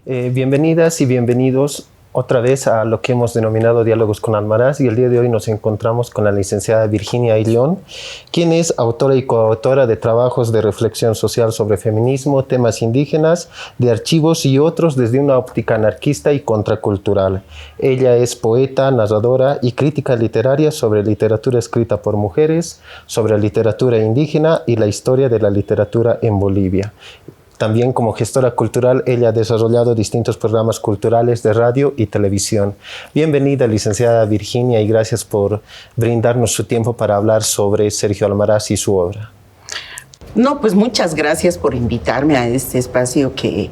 Bienvenidas y bienvenidos otra vez a lo que hemos denominado Diálogos con Almaraz, y el día de hoy nos encontramos con la licenciada Virginia Ayllón, quien es autora y coautora de trabajos de reflexión social sobre feminismo, temas indígenas, de archivos y otros desde una óptica anarquista y contracultural. Ella es poeta, narradora y crítica literaria sobre literatura escrita por mujeres, sobre literatura indígena y la historia de la literatura en Bolivia. También como gestora cultural, ella ha desarrollado distintos programas culturales de radio y televisión. Bienvenida, licenciada Virginia, y gracias por brindarnos su tiempo para hablar sobre Sergio Almaraz y su obra. No, pues muchas gracias por invitarme a este espacio que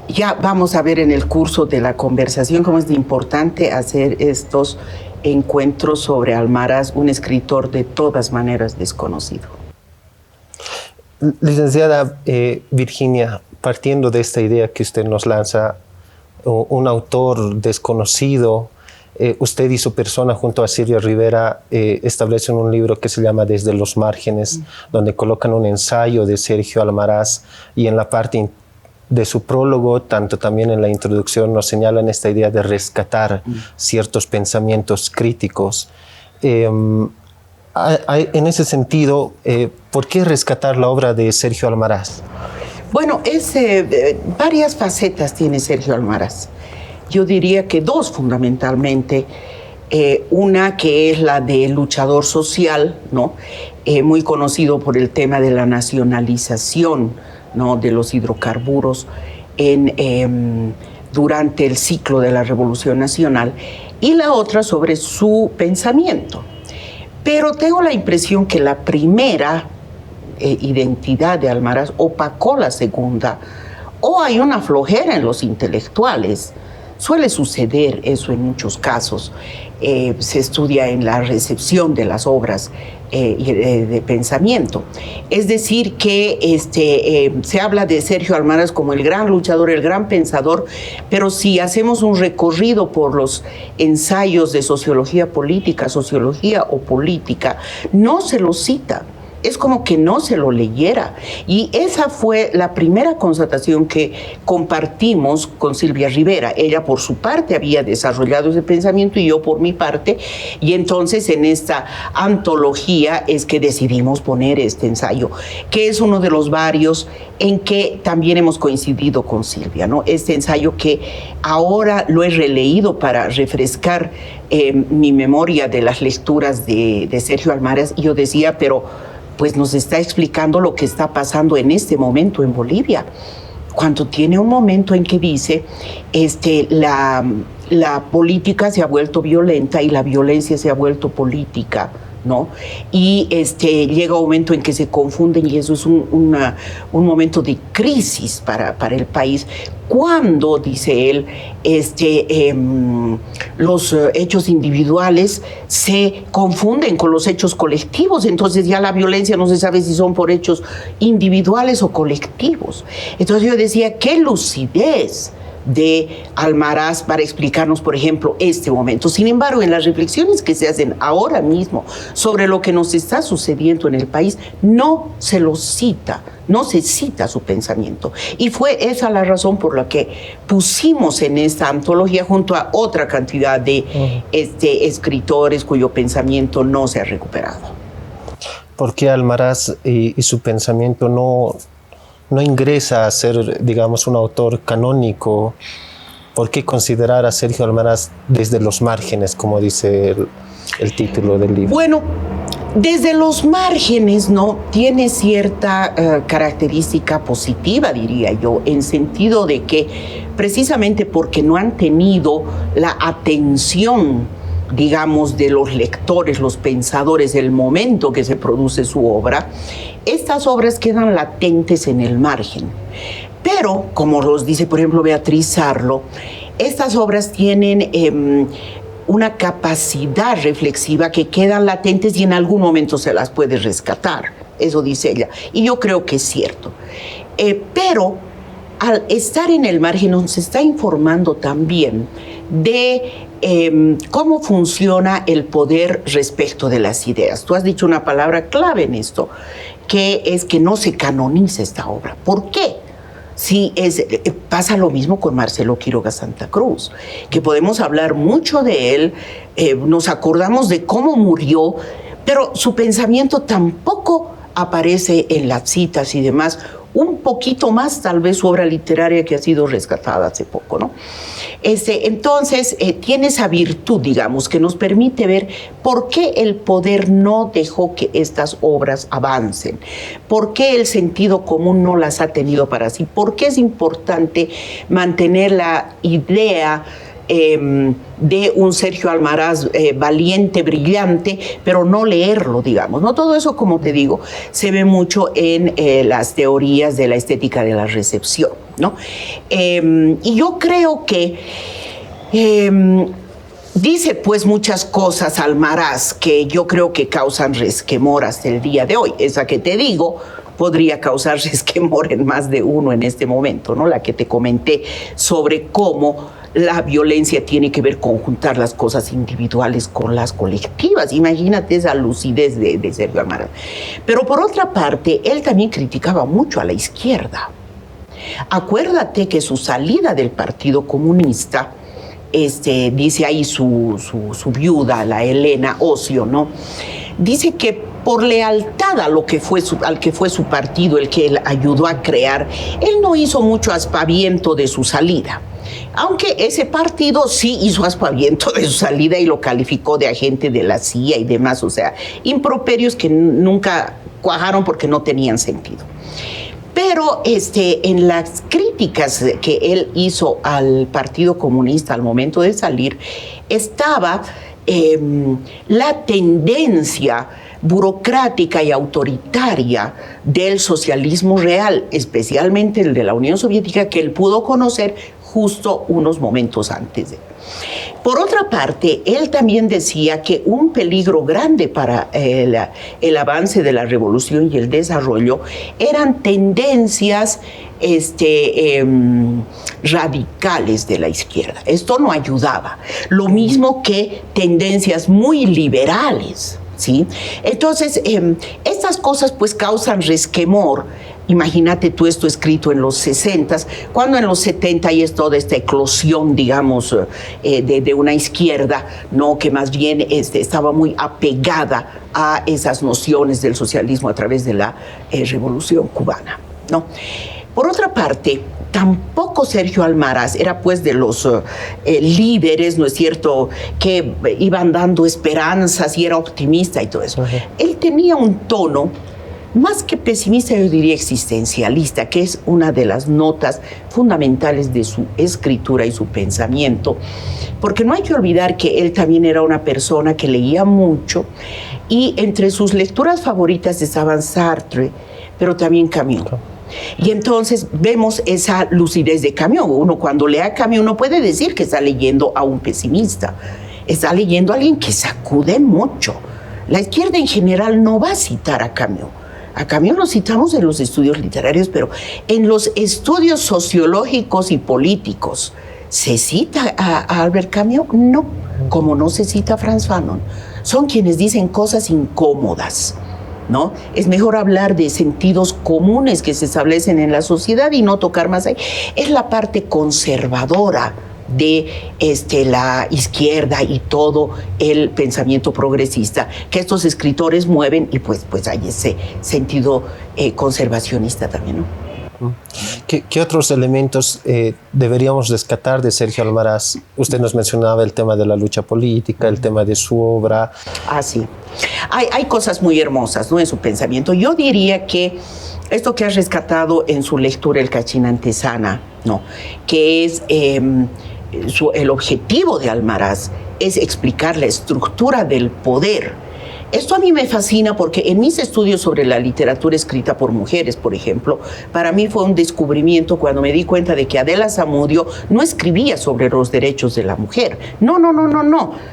ya vamos a ver en el curso de la conversación cómo es importante hacer estos encuentros sobre Almaraz, un escritor de todas maneras desconocido. Licenciada Virginia, partiendo de esta idea que usted nos lanza, un autor desconocido, usted y su persona junto a Silvia Rivera establecen un libro que se llama Desde los Márgenes, donde colocan un ensayo de Sergio Almaraz, y en la parte de su prólogo, tanto también en la introducción, nos señalan esta idea de rescatar ciertos pensamientos críticos. En ese sentido, ¿por qué rescatar la obra de Sergio Almaraz? Bueno, varias facetas tiene Sergio Almaraz. Yo diría que dos fundamentalmente. Una que es la de luchador social, ¿no? Muy conocido por el tema de la nacionalización, ¿no?, de los hidrocarburos durante el ciclo de la Revolución Nacional, y la otra sobre su pensamiento. Pero tengo la impresión que la primera identidad de Almaraz opacó la segunda, o hay una flojera en los intelectuales. Suele suceder eso en muchos casos. Se estudia en la recepción de las obras de pensamiento. Es decir, que se habla de Sergio Almaraz como el gran luchador, el gran pensador, pero si hacemos un recorrido por los ensayos de sociología política, sociología o política, no se lo cita. Es como que no se lo leyera. Y esa fue la primera constatación que compartimos con Silvia Rivera. Ella por su parte había desarrollado ese pensamiento y yo por mi parte. Y entonces en esta antología es que decidimos poner este ensayo, que es uno de los varios en que también hemos coincidido con Silvia, ¿no? Este ensayo que ahora lo he releído para refrescar mi memoria de las lecturas de Sergio Almaraz. Y yo decía, pero pues nos está explicando lo que está pasando en este momento en Bolivia, cuando tiene un momento en que dice la política se ha vuelto violenta y la violencia se ha vuelto política, ¿no? Y llega un momento en que se confunden, y eso es un momento de crisis para el país, cuando, dice él, los hechos individuales se confunden con los hechos colectivos. Entonces ya la violencia no se sabe si son por hechos individuales o colectivos. Entonces yo decía, qué lucidez de Almaraz para explicarnos, por ejemplo, este momento. Sin embargo, en las reflexiones que se hacen ahora mismo sobre lo que nos está sucediendo en el país, no se lo cita, no se cita su pensamiento. Y fue esa la razón por la que pusimos en esta antología junto a otra cantidad de escritores cuyo pensamiento no se ha recuperado. ¿Por qué Almaraz y su pensamiento no ingresa a ser, digamos, un autor canónico? ¿Por qué considerar a Sergio Almaraz desde los márgenes, como dice el título del libro? Bueno, desde los márgenes, ¿no?, tiene cierta característica positiva, diría yo, en sentido de que precisamente porque no han tenido la atención, digamos, de los lectores, los pensadores, del momento que se produce su obra, estas obras quedan latentes en el margen. Pero, como los dice, por ejemplo, Beatriz Sarlo, estas obras tienen una capacidad reflexiva que quedan latentes y en algún momento se las puede rescatar. Eso dice ella. Y yo creo que es cierto. Pero al estar en el margen nos está informando también de cómo funciona el poder respecto de las ideas. Tú has dicho una palabra clave en esto, que es que no se canoniza esta obra. ¿Por qué? Sí, pasa lo mismo con Marcelo Quiroga Santa Cruz, que podemos hablar mucho de él, nos acordamos de cómo murió, pero su pensamiento tampoco aparece en las citas y demás. Un poquito más, tal vez, su obra literaria que ha sido rescatada hace poco, ¿no? Entonces, tiene esa virtud, digamos, que nos permite ver por qué el poder no dejó que estas obras avancen, por qué el sentido común no las ha tenido para sí, por qué es importante mantener la idea de un Sergio Almaraz valiente, brillante, pero no leerlo, digamos, ¿no? Todo eso, como te digo, se ve mucho en las teorías de la estética de la recepción, ¿no? Y yo creo que dice pues muchas cosas Almaraz que yo creo que causan resquemor hasta el día de hoy. Esa que te digo podría causar resquemor en más de uno en este momento, ¿no? La que te comenté sobre cómo la violencia tiene que ver con juntar las cosas individuales con las colectivas. Imagínate esa lucidez de Sergio Almaraz. Pero por otra parte, él también criticaba mucho a la izquierda. Acuérdate que su salida del Partido Comunista, dice ahí su viuda, la Elena Ocio, ¿no? Dice que por lealtad a lo que fue al que fue su partido, el que él ayudó a crear, él no hizo mucho aspaviento de su salida. Aunque ese partido sí hizo aspaviento de su salida y lo calificó de agente de la CIA y demás, o sea, improperios que nunca cuajaron porque no tenían sentido. Pero en las críticas que él hizo al Partido Comunista al momento de salir, estaba la tendencia burocrática y autoritaria del socialismo real, especialmente el de la Unión Soviética, que él pudo conocer justo unos momentos antes de. Por otra parte, él también decía que un peligro grande para el avance de la revolución y el desarrollo eran tendencias radicales de la izquierda. Esto no ayudaba. Lo mismo que tendencias muy liberales, ¿sí? Entonces, estas cosas pues causan resquemor. Imagínate tú esto escrito en los 60, cuando en los 70 hay toda esta eclosión, digamos, de una izquierda, ¿no? Que más bien estaba muy apegada a esas nociones del socialismo a través de la Revolución Cubana, ¿no? Por otra parte, tampoco Sergio Almaraz era pues de los líderes, ¿no es cierto?, que iban dando esperanzas y era optimista y todo eso. Uh-huh. Él tenía un tono más que pesimista, yo diría existencialista, que es una de las notas fundamentales de su escritura y su pensamiento, porque no hay que olvidar que él también era una persona que leía mucho y entre sus lecturas favoritas estaban Sartre, pero también Camus. Y entonces vemos esa lucidez de Camus. Uno cuando lee a Camus no puede decir que está leyendo a un pesimista, está leyendo a alguien que sacude mucho. La izquierda en general no va a citar a Camus. A Camus lo citamos en los estudios literarios, pero en los estudios sociológicos y políticos, ¿se cita a Albert Camus? No, como no se cita a Frantz Fanon. Son quienes dicen cosas incómodas, ¿no? Es mejor hablar de sentidos comunes que se establecen en la sociedad y no tocar más ahí. Es la parte conservadora de la izquierda y todo el pensamiento progresista que estos escritores mueven y pues hay ese sentido conservacionista también, ¿no? ¿Qué otros elementos deberíamos rescatar de Sergio Almaraz? Usted nos mencionaba el tema de la lucha política, el tema de su obra. Ah, sí. Hay cosas muy hermosas, ¿no?, en su pensamiento. Yo diría que esto que has rescatado en su lectura El Cachín Antesana, ¿no?, que es el objetivo de Almaraz es explicar la estructura del poder. Esto a mí me fascina porque en mis estudios sobre la literatura escrita por mujeres, por ejemplo, para mí fue un descubrimiento cuando me di cuenta de que Adela Zamudio no escribía sobre los derechos de la mujer. No.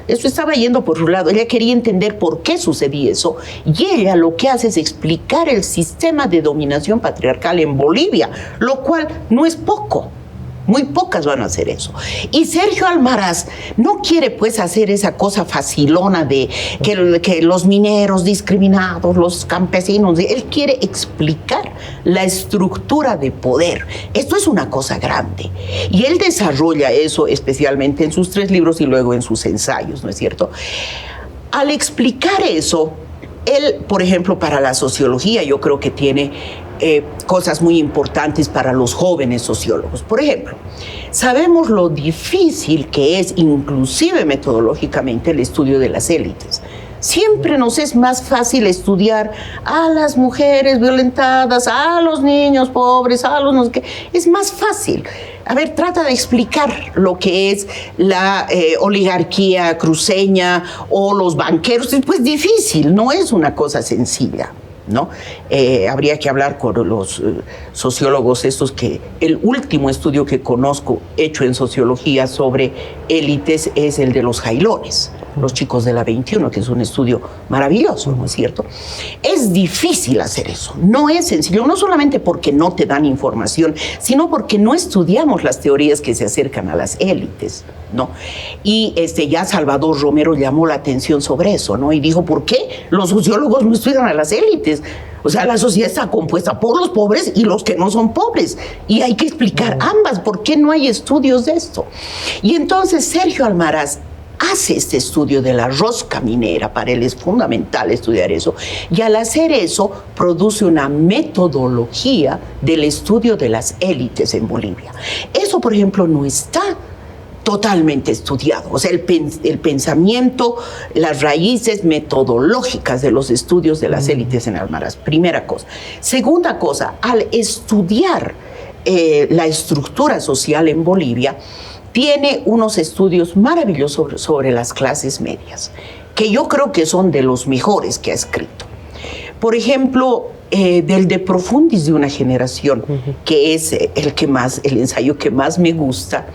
Eso estaba yendo por un lado. Ella quería entender por qué sucedía eso y ella lo que hace es explicar el sistema de dominación patriarcal en Bolivia, lo cual no es poco. Muy pocas van a hacer eso. Y Sergio Almaraz no quiere pues hacer esa cosa facilona de que los mineros discriminados, los campesinos, él quiere explicar la estructura de poder. Esto es una cosa grande. Y él desarrolla eso especialmente en sus 3 libros y luego en sus ensayos, ¿no es cierto? Al explicar eso, él, por ejemplo, para la sociología, yo creo que tiene cosas muy importantes para los jóvenes sociólogos. Por ejemplo, sabemos lo difícil que es, inclusive metodológicamente, el estudio de las élites. Siempre nos es más fácil estudiar a las mujeres violentadas, a los niños pobres, a los no sé qué. Es más fácil. A ver, trata de explicar lo que es la oligarquía cruceña o los banqueros. Es pues difícil, no es una cosa sencilla, ¿no? Habría que hablar con los sociólogos estos que el último estudio que conozco hecho en sociología sobre élites es el de los jailones, los chicos de la 21, que es un estudio maravilloso, ¿no es cierto? Es difícil hacer eso, no es sencillo, no solamente porque no te dan información, sino porque no estudiamos las teorías que se acercan a las élites, ¿no? Y ya Salvador Romero llamó la atención sobre eso, ¿no? Y dijo, ¿por qué los sociólogos no estudian a las élites? O sea, la sociedad está compuesta por los pobres y los que no son pobres. Y hay que explicar ambas, ¿por qué no hay estudios de esto? Y entonces Sergio Almaraz hace este estudio de la rosca minera, para él es fundamental estudiar eso, y al hacer eso produce una metodología del estudio de las élites en Bolivia. Eso, por ejemplo, no está totalmente estudiado, o sea, el pensamiento, las raíces metodológicas de los estudios de las élites en Almaraz, primera cosa. Segunda cosa, al estudiar la estructura social en Bolivia, tiene unos estudios maravillosos sobre las clases medias, que yo creo que son de los mejores que ha escrito. Por ejemplo, del De Profundis de una generación, que es el ensayo que más me gusta,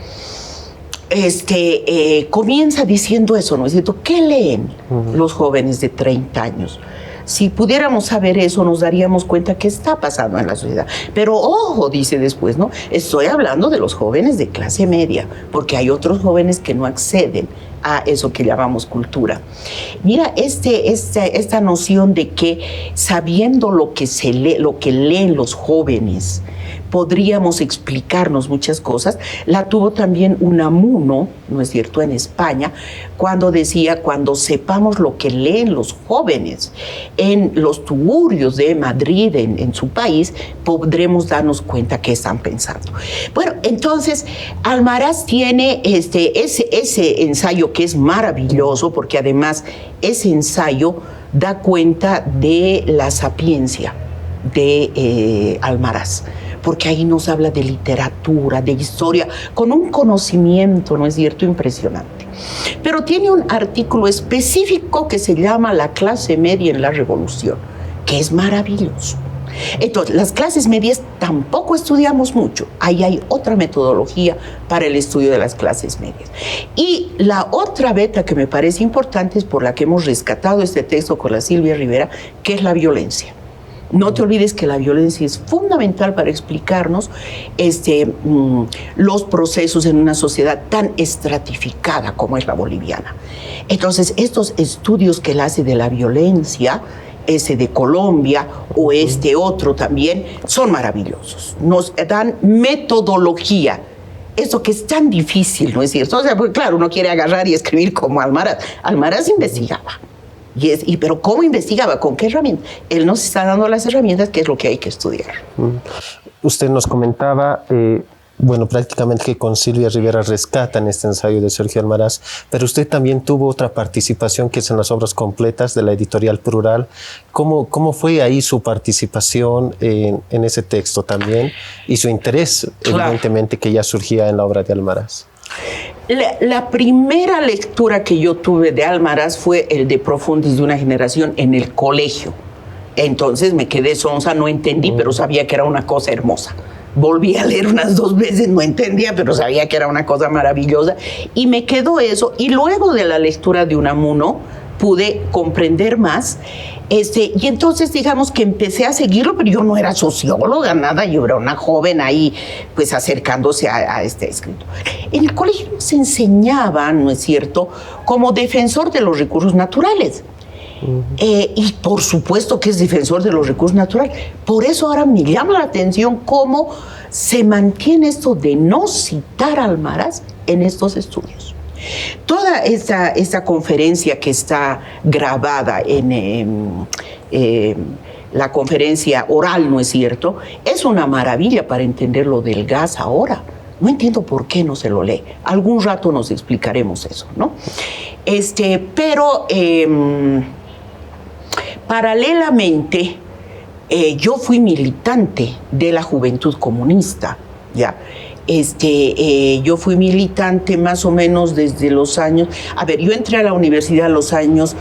comienza diciendo eso, ¿no es cierto? ¿Qué leen los jóvenes de 30 años? Si pudiéramos saber eso, nos daríamos cuenta qué está pasando en la sociedad. Pero ojo, dice después, ¿no? Estoy hablando de los jóvenes de clase media, porque hay otros jóvenes que no acceden a eso que llamamos cultura. Mira, esta noción de que sabiendo lo que se lee, lo que leen los jóvenes, podríamos explicarnos muchas cosas, la tuvo también Unamuno, ¿no es cierto?, en España, cuando decía, cuando sepamos lo que leen los jóvenes en los tugurios de Madrid, en su país, podremos darnos cuenta qué están pensando. Bueno, entonces, Almaraz tiene ese ensayo que es maravilloso, porque además ese ensayo da cuenta de la sapiencia de Almaraz, porque ahí nos habla de literatura, de historia, con un conocimiento, ¿no es cierto?, impresionante. Pero tiene un artículo específico que se llama La clase media en la revolución, que es maravilloso. Entonces, las clases medias tampoco estudiamos mucho. Ahí hay otra metodología para el estudio de las clases medias. Y la otra beta que me parece importante es por la que hemos rescatado este texto con la Silvia Rivera, que es la violencia. No te olvides que la violencia es fundamental para explicarnos los procesos en una sociedad tan estratificada como es la boliviana. Entonces, estos estudios que él hace de la violencia, ese de Colombia o otro también, son maravillosos. Nos dan metodología. Eso que es tan difícil, ¿no es cierto? O sea, porque claro, uno quiere agarrar y escribir como Almaraz. Almaraz investigaba. Pero ¿cómo investigaba? ¿Con qué herramientas? Él nos está dando las herramientas, que es lo que hay que estudiar. Usted nos comentaba, prácticamente que con Silvia Rivera rescatan este ensayo de Sergio Almaraz, pero usted también tuvo otra participación que es en las obras completas de la editorial Plural. ¿Cómo fue ahí su participación en ese texto también? Y su interés, evidentemente, que ya surgía en la obra de Almaraz. La primera lectura que yo tuve de Almaraz fue el De Profundis de una generación en el colegio. Entonces me quedé sonsa, no entendí, pero sabía que era una cosa hermosa. Volví a leer unas 2 veces, no entendía, pero sabía que era una cosa maravillosa. Y me quedó eso. Y luego de la lectura de Unamuno, pude comprender más. Y entonces digamos que empecé a seguirlo, pero yo no era socióloga, nada, yo era una joven ahí pues acercándose a este escrito. En el colegio nos enseñaban, ¿no es cierto?, como defensor de los recursos naturales. Y por supuesto que es defensor de los recursos naturales. Por eso ahora me llama la atención cómo se mantiene esto de no citar a Almaraz en estos estudios. Toda esta conferencia que está grabada en la conferencia oral, ¿no es cierto?, es una maravilla para entender lo del gas ahora. No entiendo por qué no se lo lee. Algún rato nos explicaremos eso, ¿no? Pero paralelamente, yo fui militante de la Juventud Comunista, ¿ya? Yo fui militante más o menos desde los años... A ver, yo entré a la universidad a los años,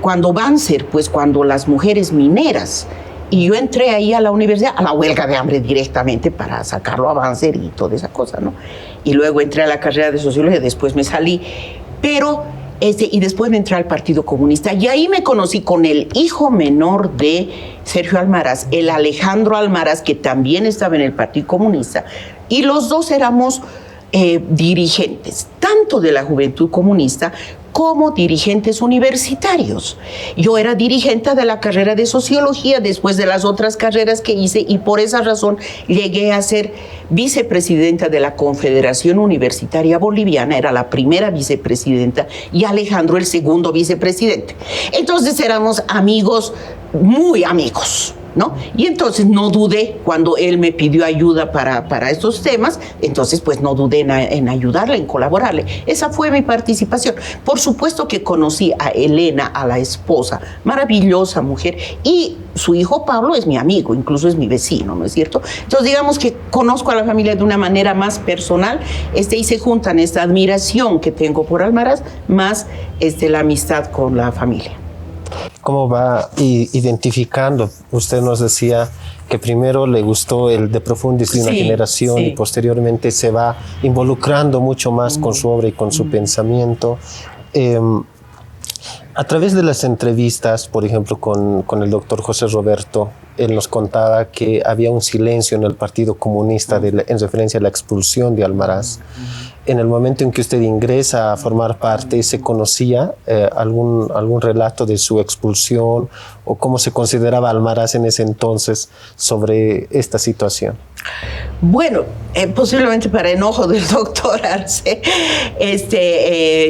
cuando Banzer, pues cuando las mujeres mineras, y yo entré ahí a la universidad, a la huelga de hambre directamente para sacarlo a Banzer y toda esa cosa, ¿no? Y luego entré a la carrera de sociología, después me salí, pero... y después me entré al Partido Comunista, y ahí me conocí con el hijo menor de Sergio Almaraz, el Alejandro Almaraz, que también estaba en el Partido Comunista, y los dos éramos dirigentes, tanto de la Juventud Comunista como dirigentes universitarios. Yo era dirigente de la carrera de sociología después de las otras carreras que hice, y por esa razón llegué a ser vicepresidenta de la Confederación Universitaria Boliviana, era la primera vicepresidenta, y Alejandro el segundo vicepresidente. Entonces éramos amigos, muy amigos, ¿no? Y entonces no dudé, cuando él me pidió ayuda para estos temas, entonces pues no dudé en ayudarle, en colaborarle. Esa fue mi participación. Por supuesto que conocí a Elena, a la esposa, maravillosa mujer, y su hijo Pablo es mi amigo, incluso es mi vecino, ¿no es cierto? Entonces digamos que conozco a la familia de una manera más personal, y se juntan esta admiración que tengo por Almaraz, más la amistad con la familia. ¿Cómo va identificando? Usted nos decía que primero le gustó el De Profundis de una generación, y posteriormente se va involucrando mucho más con su obra y con su pensamiento. A través de las entrevistas, por ejemplo, con el doctor José Roberto, él nos contaba que había un silencio en el Partido Comunista en referencia a la expulsión de Almaraz. En el momento en que usted ingresa a formar parte, ¿se conocía algún relato de su expulsión o cómo se consideraba Almaraz en ese entonces sobre esta situación? Bueno, posiblemente para enojo del doctor Arce,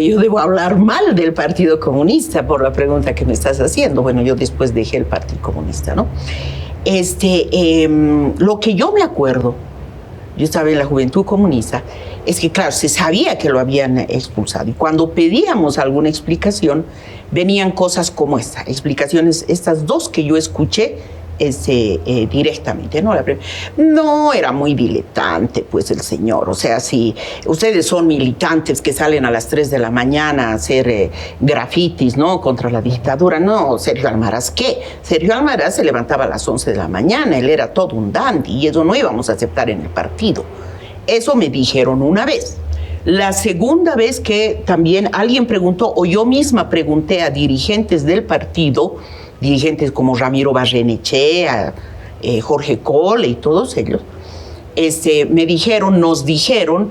yo debo hablar mal del Partido Comunista por la pregunta que me estás haciendo. Bueno, yo después dejé el Partido Comunista, ¿no? Lo que yo me acuerdo, yo estaba en la Juventud Comunista, es que, claro, se sabía que lo habían expulsado, y cuando pedíamos alguna explicación, venían cosas como esta, explicaciones, estas dos que yo escuché directamente, ¿no? No, era muy diletante, pues, el señor. O sea, si ustedes son militantes que salen a las 3 de la mañana a hacer grafitis, ¿no?, contra la dictadura, no, Sergio Almaraz, ¿qué? Sergio Almaraz se levantaba a las 11 de la mañana, él era todo un dandy, y eso no íbamos a aceptar en el partido. Eso me dijeron una vez. La segunda vez que también alguien preguntó, o yo misma pregunté a dirigentes del partido, dirigentes como Ramiro Barrenechea, Jorge Cole y todos ellos, nos dijeron,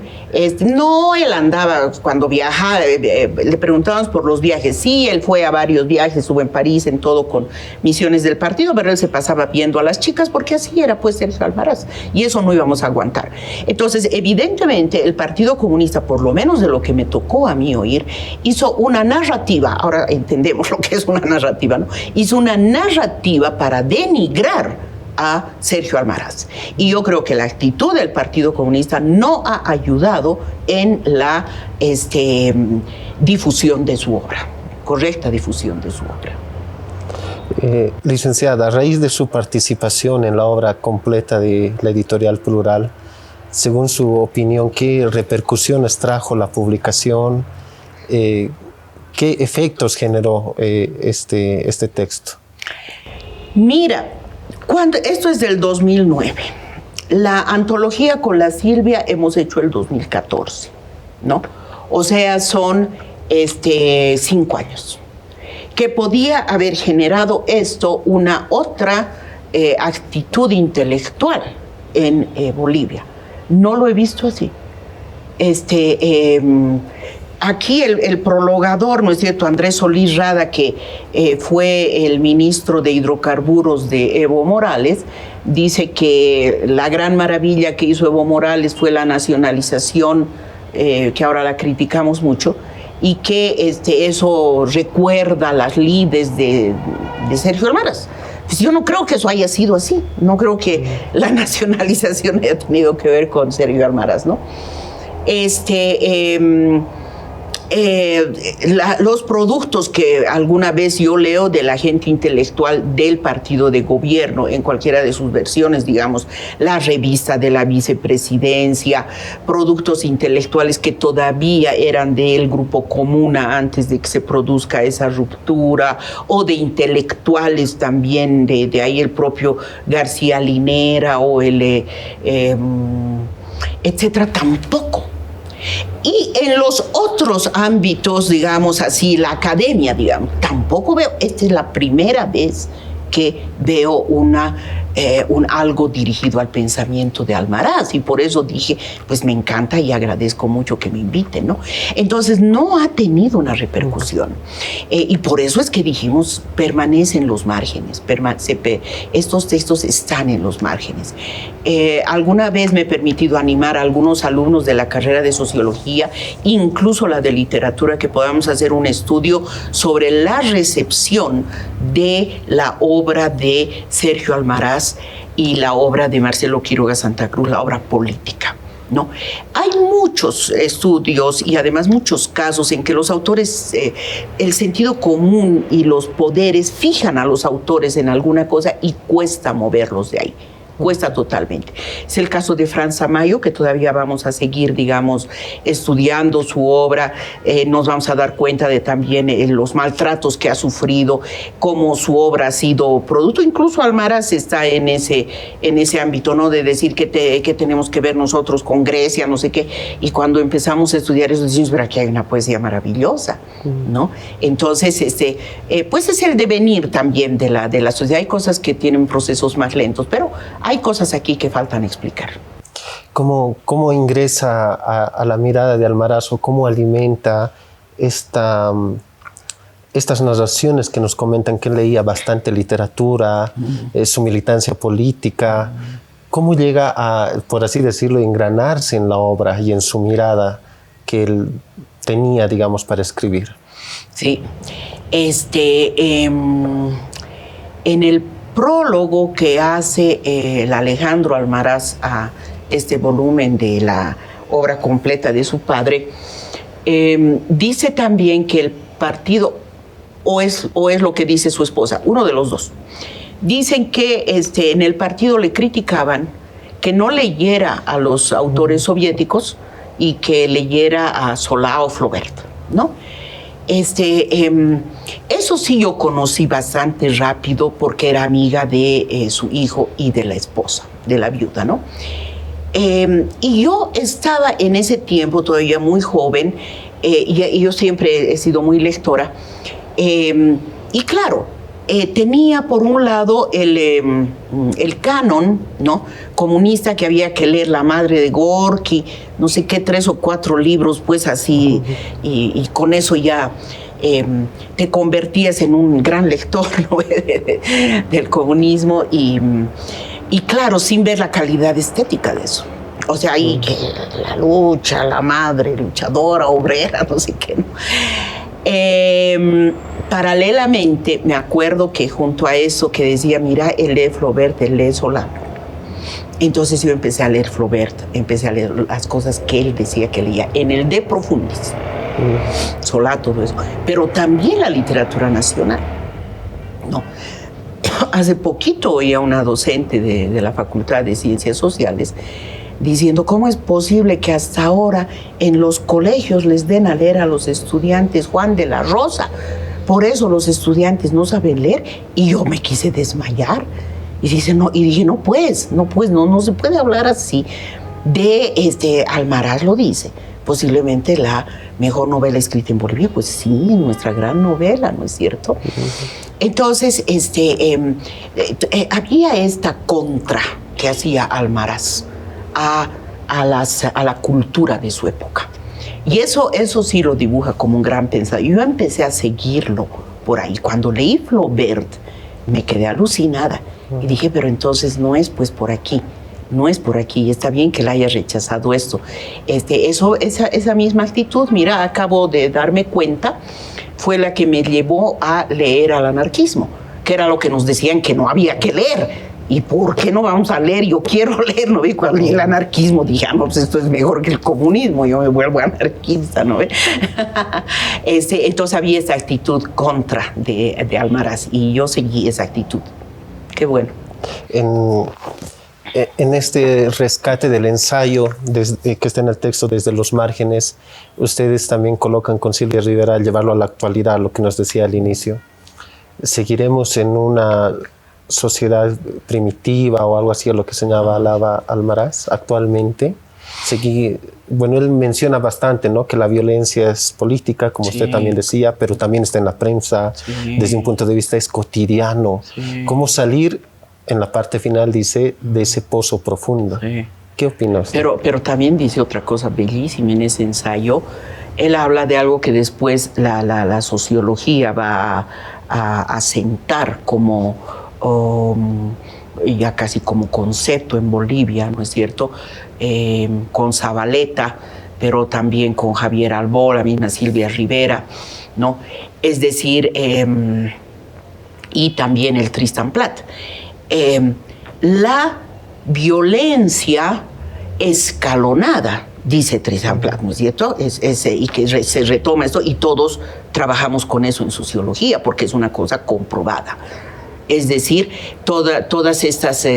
no, él andaba cuando viajaba, le preguntábamos por los viajes, sí, él fue a varios viajes, estuvo en París, en todo con misiones del partido, pero él se pasaba viendo a las chicas porque así era, pues, Sergio Almaraz, y eso no íbamos a aguantar. Entonces, evidentemente, el Partido Comunista, por lo menos de lo que me tocó a mí oír, hizo una narrativa, ahora entendemos lo que es una narrativa, ¿no? Hizo una narrativa para denigrar a Sergio Almaraz. Y yo creo que la actitud del Partido Comunista no ha ayudado en la difusión de su obra, correcta difusión de su obra. Licenciada, a raíz de su participación en la obra completa de la editorial Plural, según su opinión, ¿qué repercusiones trajo la publicación? ¿Qué efectos generó este texto? Mira, esto es del 2009. La antología con la Silvia hemos hecho el 2014, ¿no? O sea, son 5 años. que podía haber generado esto una otra actitud intelectual en Bolivia. No lo he visto así. Aquí el prologador, ¿no es cierto?, Andrés Solís Rada, que fue el ministro de Hidrocarburos de Evo Morales, dice que la gran maravilla que hizo Evo Morales fue la nacionalización, que ahora la criticamos mucho, y que eso recuerda las lides de Sergio Almaraz. Pues yo no creo que eso haya sido así, no creo que la nacionalización haya tenido que ver con Sergio Almaraz, ¿no? Los productos que alguna vez yo leo de la gente intelectual del partido de gobierno, en cualquiera de sus versiones, digamos, la revista de la vicepresidencia, productos intelectuales que todavía eran del Grupo Comuna antes de que se produzca esa ruptura, o de intelectuales también, de ahí el propio García Linera o etcétera, tampoco. Y en los otros ámbitos, digamos así, la academia, digamos, tampoco veo. Esta es la primera vez que veo algo dirigido al pensamiento de Almaraz, y por eso dije, pues me encanta y agradezco mucho que me inviten, ¿no? Entonces no ha tenido una repercusión, y por eso es que dijimos, permanece en los márgenes, estos textos están en los márgenes. Alguna vez me he permitido animar a algunos alumnos de la carrera de sociología, incluso la de literatura, que podamos hacer un estudio sobre la recepción de la obra de Sergio Almaraz y la obra de Marcelo Quiroga Santa Cruz, la obra política, ¿no? Hay muchos estudios y además muchos casos en que los autores, el sentido común y los poderes fijan a los autores en alguna cosa y cuesta moverlos de ahí. Cuesta totalmente. Es el caso de Franz Amayo, que todavía vamos a seguir, digamos, estudiando su obra. Nos vamos a dar cuenta de también los maltratos que ha sufrido, cómo su obra ha sido producto. Incluso Almaraz está en ese ámbito, ¿no? De decir que tenemos que ver nosotros con Grecia, no sé qué. Y cuando empezamos a estudiar eso, decimos, pero aquí hay una poesía maravillosa, ¿no? Entonces, pues es el devenir también de la sociedad. Hay cosas que tienen procesos más lentos, pero hay cosas aquí que faltan explicar. ¿Cómo ingresa a la mirada de Almaraz, o cómo alimenta estas narraciones que nos comentan que leía bastante literatura, su militancia política? ¿Cómo llega a, por así decirlo, engranarse en la obra y en su mirada que él tenía, digamos, para escribir? Sí, en el prólogo que hace el Alejandro Almaraz a este volumen de la obra completa de su padre, dice también que el partido, o es lo que dice su esposa, uno de los dos, dicen que en el partido le criticaban que no leyera a los autores soviéticos y que leyera a Solá o Flaubert, ¿no? Eso sí yo conocí bastante rápido porque era amiga de su hijo y de la esposa, de la viuda, ¿no? Y yo estaba en ese tiempo todavía muy joven, y yo siempre he sido muy lectora, y claro, tenía por un lado el canon, ¿no?, comunista, que había que leer La Madre de Gorky, no sé qué, 3 o 4 libros, pues así, y con eso ya te convertías en un gran lector, ¿no?, del comunismo, y claro, sin ver la calidad estética de eso. O sea, ahí que la lucha, la madre luchadora, obrera, no sé qué, ¿no? Paralelamente, me acuerdo que junto a eso que decía, mira, él lee Flaubert, él lee Solá. Entonces yo empecé a leer Flaubert, empecé a leer las cosas que él decía que leía, en el De Profundis, Solá, todo eso, pero también la literatura nacional, ¿no? Hace poquito oía una docente de la Facultad de Ciencias Sociales diciendo cómo es posible que hasta ahora en los colegios les den a leer a los estudiantes Juan de la Rosa. Por eso los estudiantes no saben leer. Y yo me quise desmayar. Y dice, no, y dije, no se puede hablar así de Almaraz, lo dice. posiblemente la mejor novela escrita en Bolivia. Pues sí, nuestra gran novela, ¿no es cierto? Entonces, había esta contra que hacía Almaraz a la cultura de su época. Y eso sí lo dibuja como un gran pensador. Yo empecé a seguirlo por ahí. Cuando leí Flaubert, me quedé alucinada. Y dije, pero entonces no es pues por aquí. No es por aquí. Y está bien que él haya rechazado esto. Esa misma actitud, mira, acabo de darme cuenta, fue la que me llevó a leer al anarquismo, que era lo que nos decían que no había que leer. ¿Y por qué no vamos a leer? Yo quiero leer, ¿no? Y cuando leí el anarquismo dije, no, pues esto es mejor que el comunismo, yo me vuelvo anarquista, ¿no? Entonces había esa actitud contra de Almaraz y yo seguí esa actitud. Qué bueno. En este rescate del ensayo que está en el texto desde los márgenes, ustedes también colocan con Silvia Rivera al llevarlo a la actualidad, lo que nos decía al inicio. ¿Seguiremos en una sociedad primitiva o algo así a lo que señalaba Almaraz actualmente? Bueno, él menciona bastante, ¿no?, que la violencia es política, como usted también decía, pero también está en la prensa, desde un punto de vista es cotidiano. ¿Cómo salir, en la parte final dice, de ese pozo profundo? ¿Qué opina usted? Pero también dice otra cosa bellísima en ese ensayo. Él habla de algo que después la sociología va a asentar como ya casi como concepto en Bolivia, ¿no es cierto? Con Zabaleta, pero también con Javier Albó, la misma Silvia Rivera, ¿no? Es decir, y también el Tristan Plath. La violencia escalonada, dice Tristan Plath, ¿no es cierto? Y que se retoma esto, y todos trabajamos con eso en sociología, porque es una cosa comprobada. Es decir, todas estas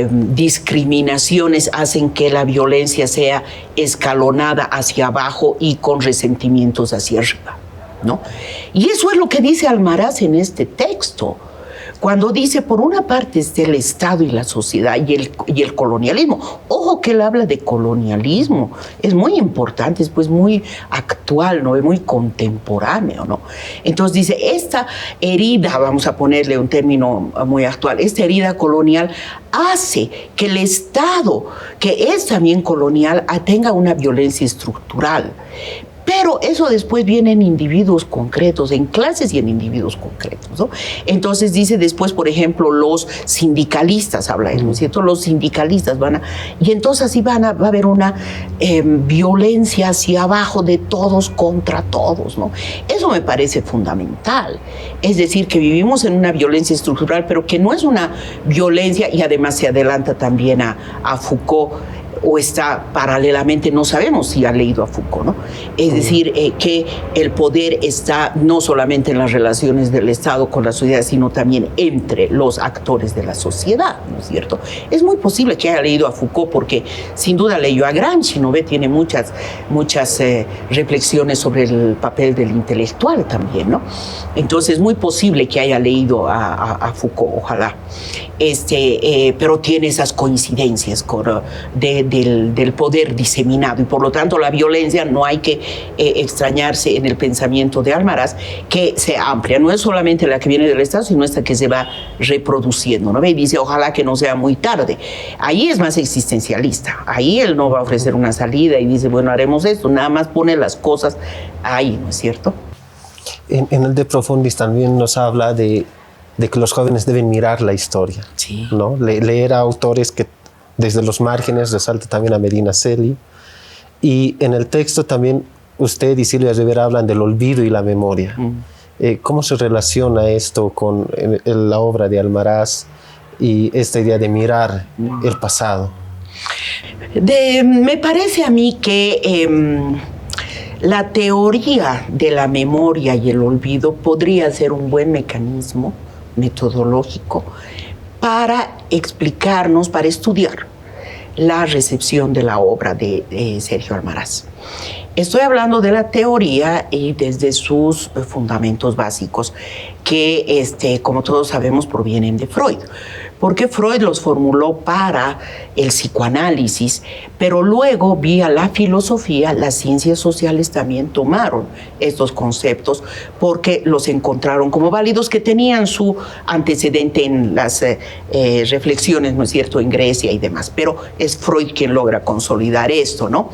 discriminaciones hacen que la violencia sea escalonada hacia abajo y con resentimientos hacia arriba, ¿no? Y eso es lo que dice Almaraz en este texto, cuando dice, por una parte está el Estado y la sociedad y el colonialismo. Ojo que él habla de colonialismo, es muy importante, es pues muy actual, ¿no? Es muy contemporáneo, ¿no? Entonces dice, esta herida, vamos a ponerle un término muy actual, esta herida colonial hace que el Estado, que es también colonial, tenga una violencia estructural. Pero eso después viene en individuos concretos, en clases y en individuos concretos, ¿no? Entonces dice después, por ejemplo, los sindicalistas, habla él, ¿no es cierto? Los sindicalistas y entonces así va a haber una violencia hacia abajo de todos contra todos, ¿no? Eso me parece fundamental. Es decir, que vivimos en una violencia estructural, pero que no es una violencia, y además se adelanta también a Foucault, o está paralelamente, no sabemos si ha leído a Foucault, ¿no? Es decir, que el poder está no solamente en las relaciones del Estado con la sociedad, sino también entre los actores de la sociedad, ¿no es cierto? Es muy posible que haya leído a Foucault, porque sin duda leyó a Gramsci, ¿no ve? Tiene muchas reflexiones sobre el papel del intelectual también, ¿no? Entonces es muy posible que haya leído a Foucault, ojalá. Pero tiene esas coincidencias del poder diseminado, y por lo tanto la violencia no hay que extrañarse en el pensamiento de Almaraz, que se amplia, no es solamente la que viene del Estado, sino esta que se va reproduciendo, ¿no? Y dice, ojalá que no sea muy tarde. Ahí es más existencialista, ahí él no va a ofrecer una salida y dice, bueno, haremos esto, nada más pone las cosas ahí, ¿no es cierto? En el De Profundis también nos habla de que los jóvenes deben mirar la historia, ¿no? Leer a autores que desde los márgenes, resalta también a Medina Celi. Y en el texto también usted y Silvia Rivera hablan del olvido y la memoria. ¿Cómo se relaciona esto con la obra de Almaraz y esta idea de mirar el pasado? Me parece a mí que la teoría de la memoria y el olvido podría ser un buen mecanismo metodológico para explicarnos, para estudiar la recepción de la obra de Sergio Almaraz. Estoy hablando de la teoría y desde sus fundamentos básicos, que como todos sabemos provienen de Freud. porque Freud los formuló para el psicoanálisis, pero luego vía la filosofía, las ciencias sociales también tomaron estos conceptos porque los encontraron como válidos, que tenían su antecedente en las reflexiones, ¿no es cierto?, en Grecia y demás, pero es Freud quien logra consolidar esto, ¿no?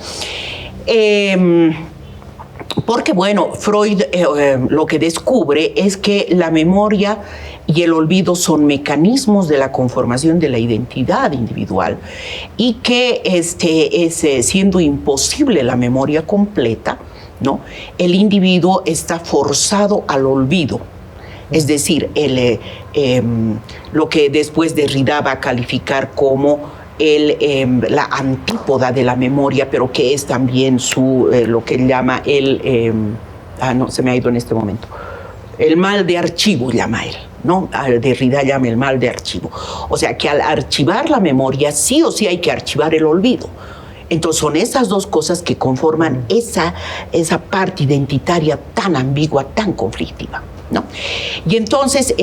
Porque, bueno, Freud lo que descubre es que la memoria y el olvido son mecanismos de la conformación de la identidad individual y que siendo imposible la memoria completa, ¿no?, el individuo está forzado al olvido. Es decir, lo que después Derrida va a calificar como la antípoda de la memoria, pero que es también lo que él llama no, se me ha ido en este momento. El mal de archivo llama él, ¿no? Derrida llama el mal de archivo. O sea, que al archivar la memoria, sí o sí hay que archivar el olvido. Entonces son esas dos cosas que conforman esa parte identitaria tan ambigua, tan conflictiva, ¿no? Y entonces,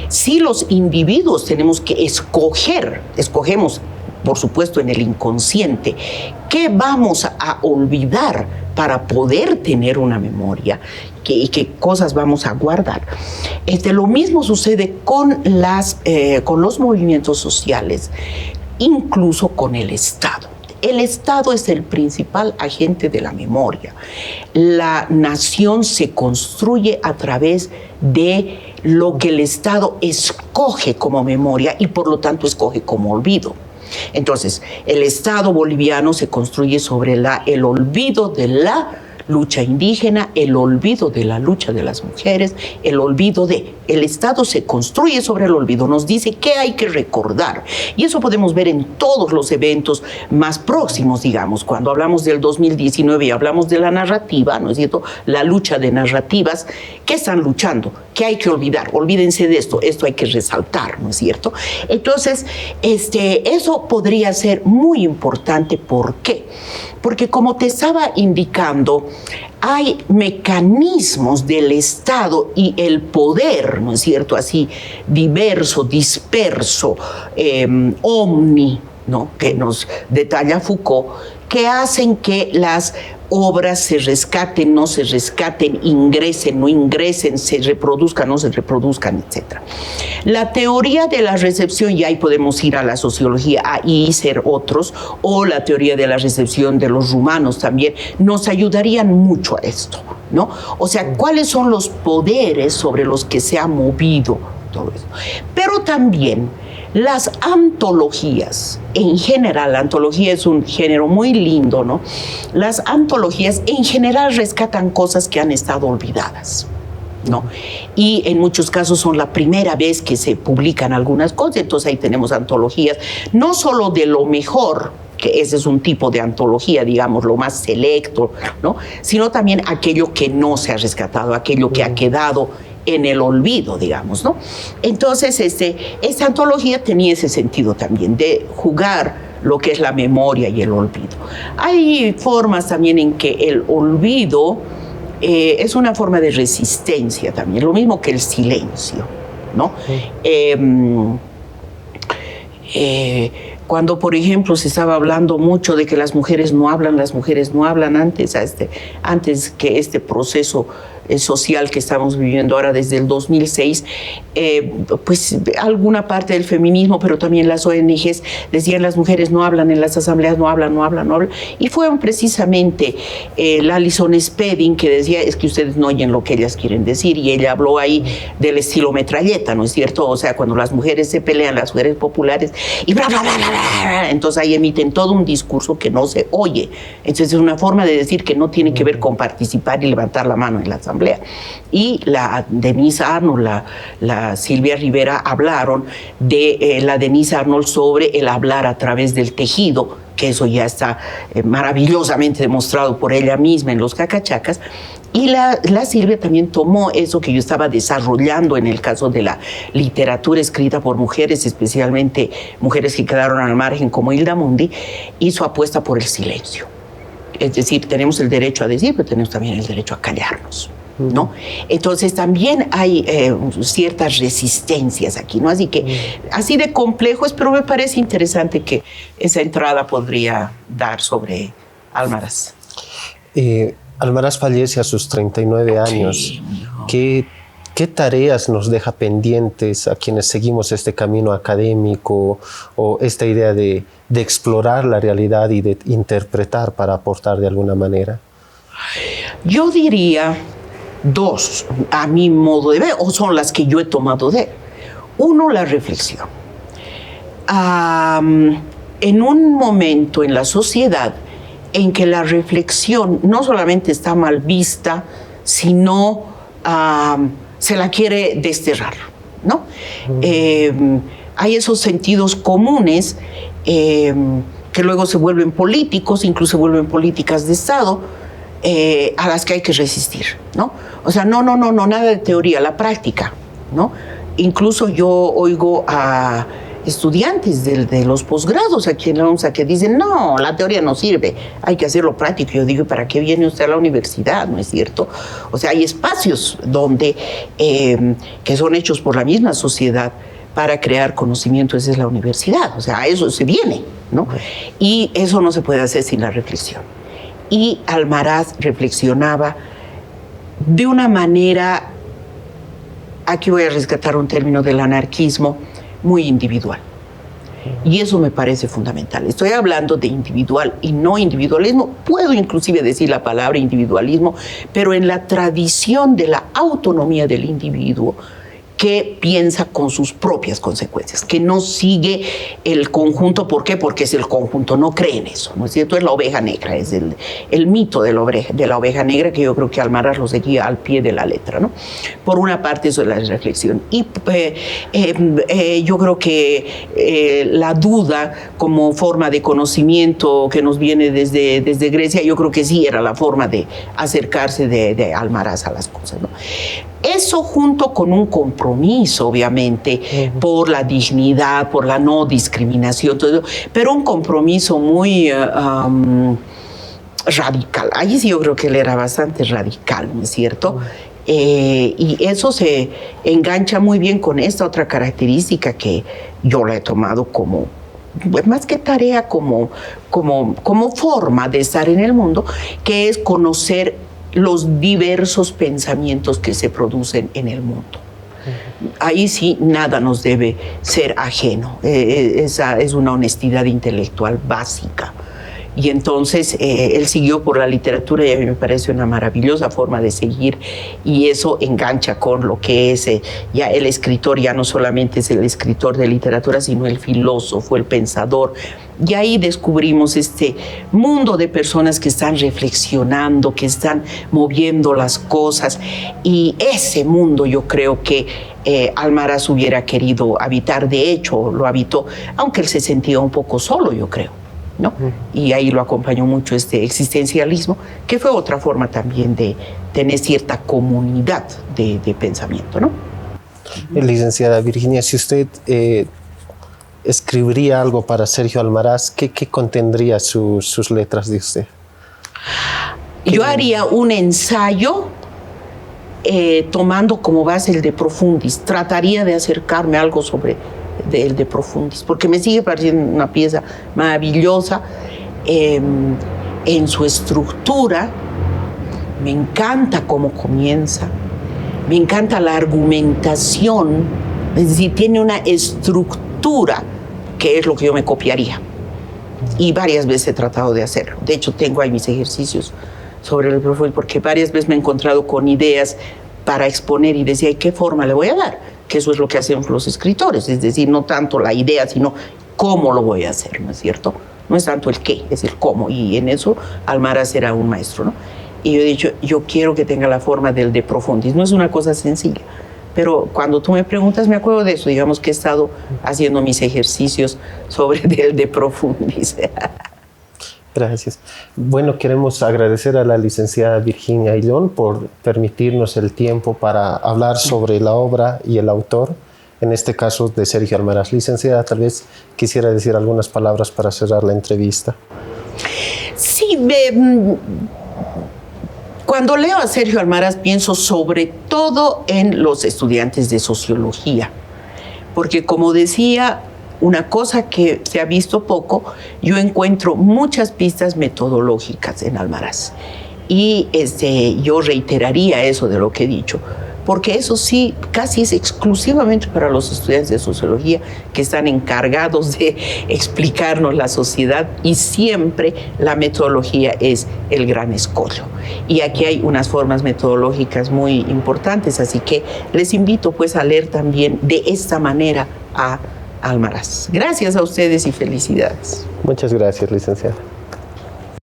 si los individuos tenemos que escogemos, por supuesto, en el inconsciente, qué vamos a olvidar para poder tener una memoria, qué cosas vamos a guardar. Lo mismo sucede con los movimientos sociales, incluso con el Estado. El Estado es el principal agente de la memoria. La nación se construye a través de lo que el Estado escoge como memoria y por lo tanto escoge como olvido. Entonces, el Estado boliviano se construye sobre el olvido de la lucha indígena, el olvido de la lucha de las mujeres, el Estado se construye sobre el olvido, nos dice qué hay que recordar. Y eso podemos ver en todos los eventos más próximos, digamos, cuando hablamos del 2019 y hablamos de la narrativa, ¿no es cierto?, la lucha de narrativas, ¿qué están luchando? ¿Qué hay que olvidar? Olvídense de esto hay que resaltar, ¿no es cierto? Entonces, eso podría ser muy importante. ¿Por qué? Porque como te estaba indicando, hay mecanismos del Estado y el poder, ¿no es cierto?, así diverso, disperso, omni, ¿no?, que nos detalla Foucault, que hacen que las obras se rescaten, no se rescaten, ingresen, no ingresen, se reproduzcan, no se reproduzcan, etc. La teoría de la recepción, y ahí podemos ir a la sociología, a Husserl, otros, o la teoría de la recepción de los rumanos también, nos ayudarían mucho a esto, ¿no? O sea, ¿cuáles son los poderes sobre los que se ha movido todo eso? Pero también las antologías, en general, la antología es un género muy lindo, ¿no? Las antologías en general rescatan cosas que han estado olvidadas, ¿no? Y en muchos casos son la primera vez que se publican algunas cosas, entonces ahí tenemos antologías, no solo de lo mejor, que ese es un tipo de antología, digamos, lo más selecto, ¿no?, sino también aquello que no se ha rescatado, aquello que ha quedado en el olvido, digamos, ¿no? Entonces, esta antología tenía ese sentido también, de jugar lo que es la memoria y el olvido. Hay formas también en que el olvido es una forma de resistencia también, lo mismo que el silencio, ¿no? Cuando, por ejemplo, se estaba hablando mucho de que las mujeres no hablan antes que este proceso social que estamos viviendo ahora desde el 2006, pues alguna parte del feminismo, pero también las ONGs decían las mujeres no hablan en las asambleas, no hablan, y fueron precisamente la Alison Spedding que decía es que ustedes no oyen lo que ellas quieren decir, y ella habló ahí del estilo metralleta, ¿no es cierto? O sea, cuando las mujeres se pelean, las mujeres populares, y bla, bla, bla, bla, bla, entonces ahí emiten todo un discurso que no se oye. Entonces es una forma de decir que no tiene que ver con participar y levantar la mano en la asamblea. Y la Denise Arnold, la Silvia Rivera hablaron de la Denise Arnold sobre el hablar a través del tejido, que eso ya está maravillosamente demostrado por ella misma en los cacachacas. Y la Silvia también tomó eso que yo estaba desarrollando en el caso de la literatura escrita por mujeres, especialmente mujeres que quedaron al margen como Hilda Mundi, y su apuesta por el silencio. Es decir, tenemos el derecho a decir, pero tenemos también el derecho a callarnos, ¿no? Entonces también hay ciertas resistencias aquí, ¿no? Así que así de complejo es, pero me parece interesante que esa entrada podría dar sobre Almaraz. Almaraz fallece a sus 39 años. Sí, no. ¿Qué tareas nos deja pendientes a quienes seguimos este camino académico o esta idea de explorar la realidad y de interpretar para aportar de alguna manera? Yo diría dos, a mi modo de ver, o son las que yo he tomado de él. Uno, la reflexión. En un momento en la sociedad en que la reflexión no solamente está mal vista, sino se la quiere desterrar, ¿no? Hay esos sentidos comunes que luego se vuelven políticos, incluso se vuelven políticas de Estado, a las que hay que resistir, ¿no? O sea, no, nada de teoría, la práctica, ¿no? Incluso yo oigo a estudiantes de los posgrados aquí en la UNSA que dicen, no, la teoría no sirve, hay que hacerlo práctico. Yo digo, ¿para qué viene usted a la universidad? ¿No es cierto? O sea, hay espacios donde, que son hechos por la misma sociedad para crear conocimiento, esa es la universidad, o sea, a eso se viene, ¿no? Y eso no se puede hacer sin la reflexión. Y Almaraz reflexionaba de una manera, aquí voy a rescatar un término del anarquismo, muy individual. Y eso me parece fundamental. Estoy hablando de individual y no individualismo. Puedo inclusive decir la palabra individualismo, pero en la tradición de la autonomía del individuo que piensa con sus propias consecuencias, que no sigue el conjunto. ¿Por qué? Porque es el conjunto, no cree en eso, ¿no es cierto? Es la oveja negra, es el mito de la oveja negra, que yo creo que Almaraz lo seguía al pie de la letra, ¿no? Por una parte eso es la reflexión. Y yo creo que la duda como forma de conocimiento que nos viene desde Grecia, yo creo que sí era la forma de acercarse de Almaraz a las cosas, ¿no? Eso junto con un compromiso, obviamente, por la dignidad, por la no discriminación, todo eso, pero un compromiso muy radical. Ahí sí yo creo que él era bastante radical, ¿no es cierto? Y eso se engancha muy bien con esta otra característica que yo la he tomado como, más que tarea, como forma de estar en el mundo, que es conocer los diversos pensamientos que se producen en el mundo. Ahí sí nada nos debe ser ajeno. Esa es una honestidad intelectual básica. Y entonces él siguió por la literatura y a mí me parece una maravillosa forma de seguir, y eso engancha con lo que es ya el escritor. Ya no solamente es el escritor de literatura, sino el filósofo, el pensador. Y ahí descubrimos este mundo de personas que están reflexionando, que están moviendo las cosas, y ese mundo yo creo que Almaraz hubiera querido habitar. De hecho lo habitó, aunque él se sentía un poco solo, yo creo, ¿no? Y ahí lo acompañó mucho este existencialismo, que fue otra forma también de tener cierta comunidad de pensamiento, ¿no? Licenciada Virginia, si usted escribiría algo para Sergio Almaraz, ¿qué contendría sus letras de usted? Yo haría un ensayo tomando como base el De Profundis. Trataría de acercarme a algo sobre el De Profundis, porque me sigue pareciendo una pieza maravillosa en su estructura. Me encanta cómo comienza, me encanta la argumentación, es decir, tiene una estructura que es lo que yo me copiaría, y varias veces he tratado de hacerlo. De hecho, tengo ahí mis ejercicios sobre el profundis, porque varias veces me he encontrado con ideas para exponer y decía, ¿y qué forma le voy a dar? Que eso es lo que hacen los escritores, es decir, no tanto la idea, sino cómo lo voy a hacer, ¿no es cierto? No es tanto el qué, es el cómo, y en eso Almaraz era un maestro, ¿no? Y yo he dicho, yo quiero que tenga la forma del De Profundis. No es una cosa sencilla, pero cuando tú me preguntas me acuerdo de eso. Digamos que he estado haciendo mis ejercicios sobre el De Profundis. Gracias. Bueno, queremos agradecer a la licenciada Virginia Ayllón por permitirnos el tiempo para hablar sobre la obra y el autor, en este caso de Sergio Almaraz. Licenciada, tal vez quisiera decir algunas palabras para cerrar la entrevista. Sí, Cuando leo a Sergio Almaraz pienso sobre todo en los estudiantes de sociología, porque como decía, una cosa que se ha visto poco, yo encuentro muchas pistas metodológicas en Almaraz. Y yo reiteraría eso de lo que he dicho, porque eso sí, casi es exclusivamente para los estudiantes de sociología que están encargados de explicarnos la sociedad, y siempre la metodología es el gran escollo. Y aquí hay unas formas metodológicas muy importantes, así que les invito pues a leer también de esta manera a Almaraz. Gracias a ustedes y felicidades. Muchas gracias, licenciada.